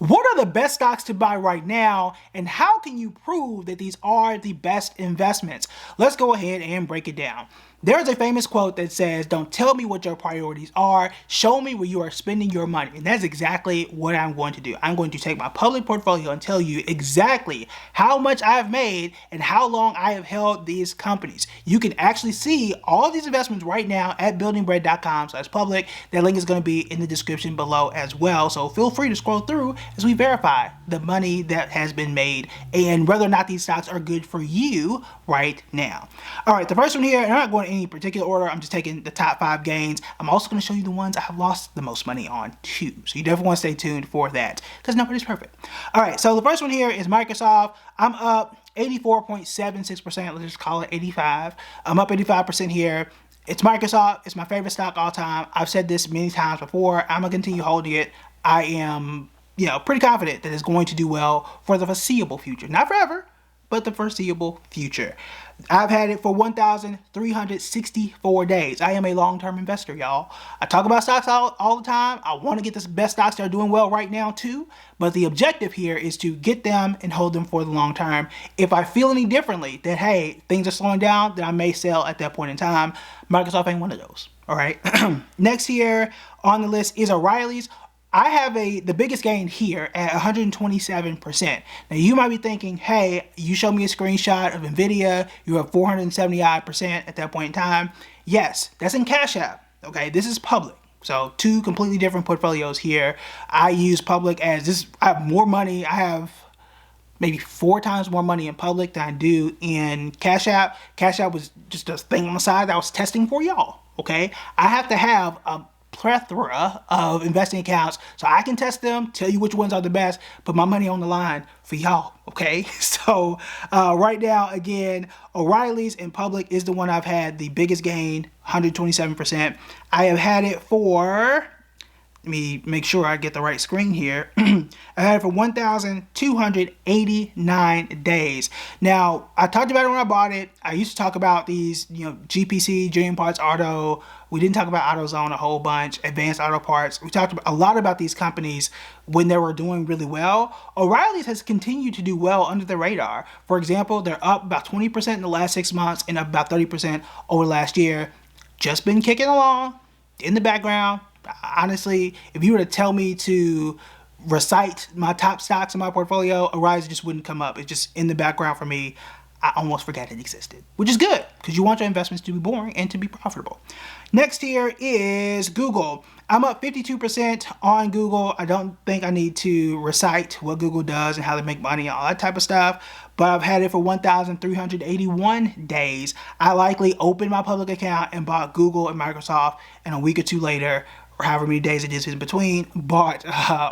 What are the best stocks to buy right now, and how can you prove that these are the best investments? Let's go ahead and break it down. There's a famous quote that says, "Don't tell me what your priorities are, show me where you are spending your money." And that's exactly what I'm going to do. I'm going to take my public portfolio and tell you exactly how much I've made and how long I have held these companies. You can actually see all these investments right now at buildingbread.com/public. That link is going to be in the description below as well. So feel free to scroll through as we verify the money that has been made and whether or not these stocks are good for you right now. All right, the first one here, and I'm not going in any particular order, I'm just taking the top 5 gains. I'm also going to show you the ones I have lost the most money on too. So you definitely want to stay tuned for that because nobody's perfect. All right, so the first one here is Microsoft. I'm up 84.76%. Let's just call it 85. I'm up 85% here. It's Microsoft. It's my favorite stock all time. I've said this many times before. I'm going to continue holding it. I am, pretty confident that it's going to do well for the foreseeable future. Not forever, but the foreseeable future. I've had it for 1,364 days. I am a long-term investor, y'all. I talk about stocks all the time. I want to get the best stocks that are doing well right now too, but the objective here is to get them and hold them for the long term. If I feel any differently that, hey, things are slowing down, then I may sell at that point in time. Microsoft ain't one of those, all right? Next here on the list is O'Reilly's. I have the biggest gain here at 127%. Now you might be thinking, hey, you showed me a screenshot of NVIDIA, you have 470% at that point in time. Yes, that's in Cash App, okay? This is public. So 2 completely different portfolios here. I use public as this, I have more money, I have maybe 4 times more money in public than I do in Cash App. Cash App was just a thing on the side that I was testing for y'all, okay? I have to have a plethora of investing accounts so I can test them, tell you which ones are the best, put my money on the line for y'all, okay? So right now, again, O'Reilly's in public is the one I've had the biggest gain, 127%. I have had it for, let me make sure I get the right screen here. I had it for 1,289 days. Now, I talked about it when I bought it. I used to talk about these, GPC, Genuine Parts Auto. We didn't talk about AutoZone a whole bunch, Advanced Auto Parts. We talked a lot about these companies when they were doing really well. O'Reilly's has continued to do well under the radar. For example, they're up about 20% in the last 6 months and up about 30% over last year. Just been kicking along in the background. Honestly, if you were to tell me to recite my top stocks in my portfolio, O'Reilly's just wouldn't come up. It's just in the background for me. I almost forgot it existed, which is good because you want your investments to be boring and to be profitable. Next here is Google. I'm up 52% on Google. I don't think I need to recite what Google does and how they make money and all that type of stuff, but I've had it for 1,381 days. I likely opened my public account and bought Google and Microsoft, and a week or 2 later, or however many days it is in between, bought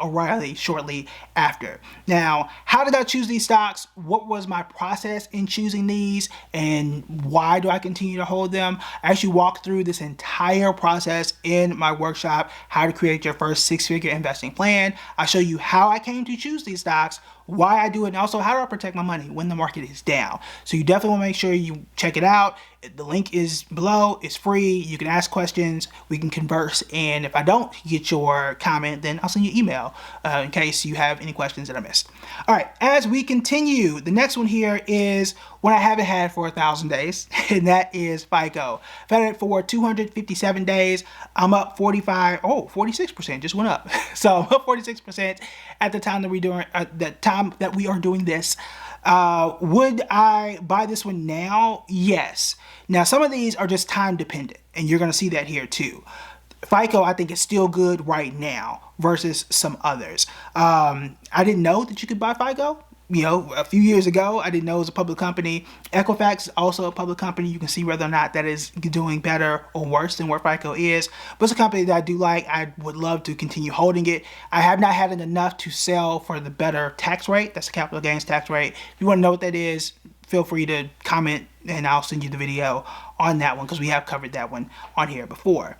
O'Reilly shortly after. Now, how did I choose these stocks? What was my process in choosing these? And why do I continue to hold them? I actually walked through this entire process in my workshop, How to Create Your First 6-Figure Investing Plan. I show you how I came to choose these stocks, why I do it, and also how do I protect my money when the market is down. So you definitely want to make sure you check it out. The link is below. It's free. You can ask questions. We can converse. And if I don't get your comment, then I'll send you an email in case you have any questions that I missed. All right, as we continue, the next one here is one I haven't had for 1,000 days, and that is FICO. I've had it for 257 days. I'm up 46%, just went up. So I'm up 46% at the time that we are doing this. Would I buy this one now? Yes. Now, some of these are just time dependent, and you're going to see that here too. FICO, I think, is still good right now versus some others. I didn't know that you could buy FICO. A few years ago, I didn't know it was a public company. Equifax is also a public company. You can see whether or not that is doing better or worse than where FICO is. But it's a company that I do like. I would love to continue holding it. I have not had it enough to sell for the better tax rate. That's the capital gains tax rate. If you want to know what that is, feel free to comment and I'll send you the video on that one because we have covered that one on here before.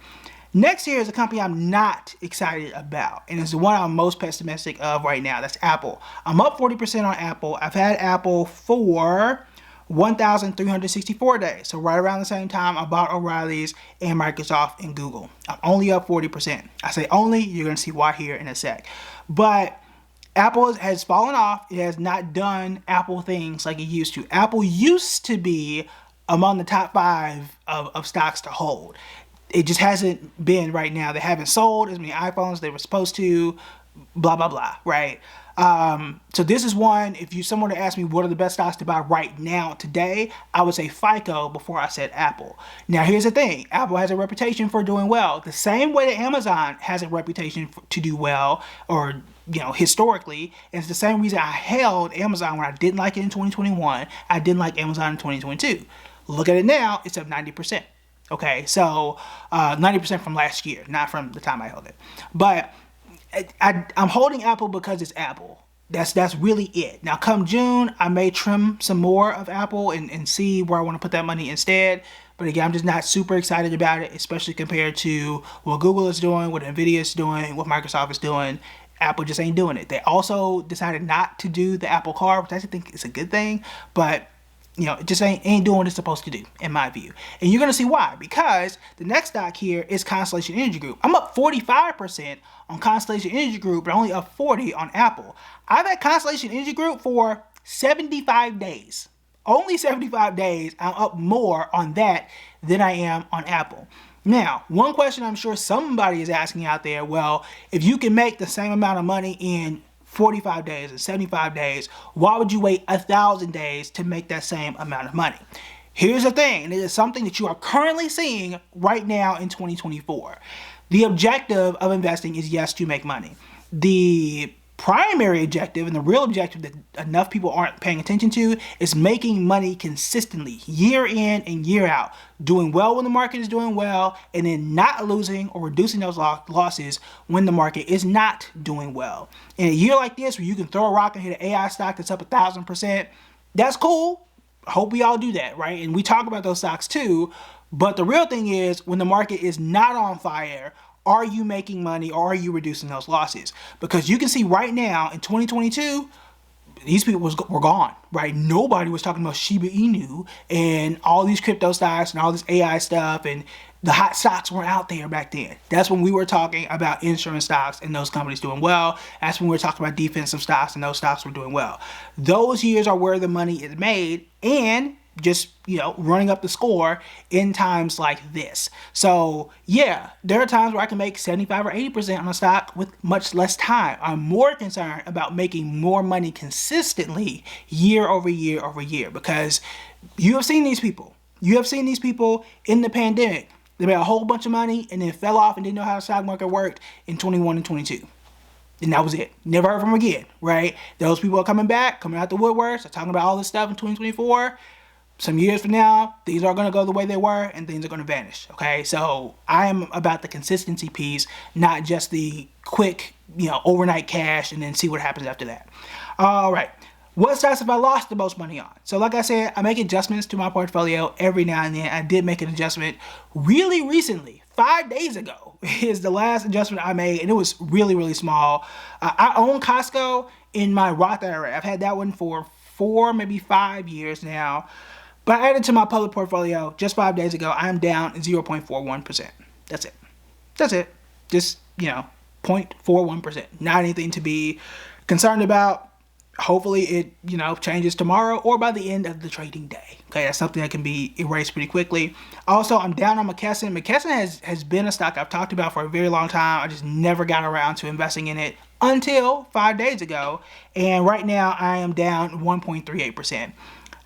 Next here is a company I'm not excited about, and it's the one I'm most pessimistic of right now. That's Apple. I'm up 40% on Apple. I've had Apple for 1,364 days. So right around the same time I bought O'Reilly's and Microsoft and Google. I'm only up 40%. I say only, you're going to see why here in a sec. But Apple has fallen off. It has not done Apple things like it used to. Apple used to be among the top 5 of stocks to hold. It just hasn't been right now. They haven't sold as many iPhones they were supposed to, blah, blah, blah, right? So this is one, if someone to ask me what are the best stocks to buy right now, today, I would say FICO before I said Apple. Now, here's the thing. Apple has a reputation for doing well. The same way that Amazon has a reputation to do well, or, historically. And it's the same reason I held Amazon when I didn't like it in 2021. I didn't like Amazon in 2022. Look at it now, it's up 90%. Okay, so 90% from last year, not from the time I held it. But I'm holding Apple because it's Apple. That's really it. Now, come June, I may trim some more of Apple and see where I want to put that money instead. But again, I'm just not super excited about it, especially compared to what Google is doing, what Nvidia is doing, what Microsoft is doing. Apple just ain't doing it. They also decided not to do the Apple Card, which I actually think is a good thing. But it just ain't doing what it's supposed to do, in my view. And you're going to see why. Because the next stock here is Constellation Energy Group. I'm up 45% on Constellation Energy Group, but only up 40% on Apple. I've had Constellation Energy Group for 75 days. Only 75 days, I'm up more on that than I am on Apple. Now, one question I'm sure somebody is asking out there, well, if you can make the same amount of money in 45 days and 75 days, why would you wait 1,000 days to make that same amount of money? Here's the thing, and it is something that you are currently seeing right now in 2024. The objective of investing is, yes, to make money. The primary objective and the real objective that enough people aren't paying attention to is making money consistently, year in and year out, doing well when the market is doing well, and then not losing or reducing those losses when the market is not doing well. In a year like this, where you can throw a rock and hit an AI stock that's up 1,000%, that's cool. I hope we all do that, right? And we talk about those stocks too, but the real thing is, when the market is not on fire, are you making money or are you reducing those losses? Because you can see right now in 2022, these people were gone, right? Nobody was talking about Shiba Inu and all these crypto stocks and all this AI stuff, and the hot stocks weren't out there back then. That's when we were talking about insurance stocks and those companies doing well. That's when we were talking about defensive stocks and those stocks were doing well. Those years are where the money is made, and just, running up the score in times like this. So yeah, there are times where I can make 75 or 80% on a stock with much less time. I'm more concerned about making more money consistently year over year over year, because you have seen these people. You have seen these people in the pandemic. They made a whole bunch of money and then fell off and didn't know how the stock market worked in 21 and 22. And that was it. Never heard from them again, right? Those people are coming back, coming out the woodworks. They're talking about all this stuff in 2024. Some years from now, things are going to go the way they were and things are going to vanish, okay? So I am about the consistency piece, not just the quick, overnight cash and then see what happens after that. All right. What stocks have I lost the most money on? So like I said, I make adjustments to my portfolio every now and then. I did make an adjustment really recently. 5 days ago is the last adjustment I made, and it was really, really small. I own Costco in my Roth IRA. I've had that one for 4, maybe 5 years now. But I added to my public portfolio just 5 days ago. I'm down 0.41%. That's it. That's it. Just, 0.41%. Not anything to be concerned about. Hopefully it, changes tomorrow or by the end of the trading day. Okay, that's something that can be erased pretty quickly. Also, I'm down on McKesson. McKesson has been a stock I've talked about for a very long time. I just never got around to investing in it until 5 days ago. And right now I am down 1.38%.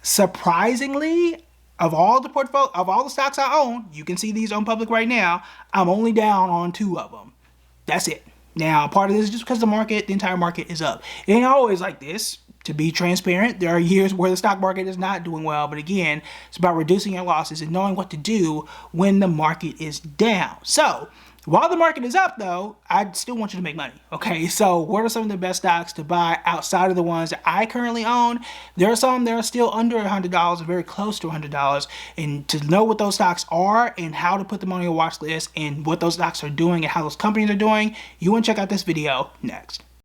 Surprisingly, of all the stocks I own, you can see these on public right now, I'm only down on 2 of them. That's it. Now, part of this is just because the entire market is up. It ain't always like this. To be transparent, there are years where the stock market is not doing well, but again, it's about reducing your losses and knowing what to do when the market is down. So, while the market is up though, I still want you to make money, okay? So what are some of the best stocks to buy outside of the ones that I currently own? There are some that are still under $100 or very close to $100. And to know what those stocks are and how to put them on your watch list and what those stocks are doing and how those companies are doing, you want to check out this video next.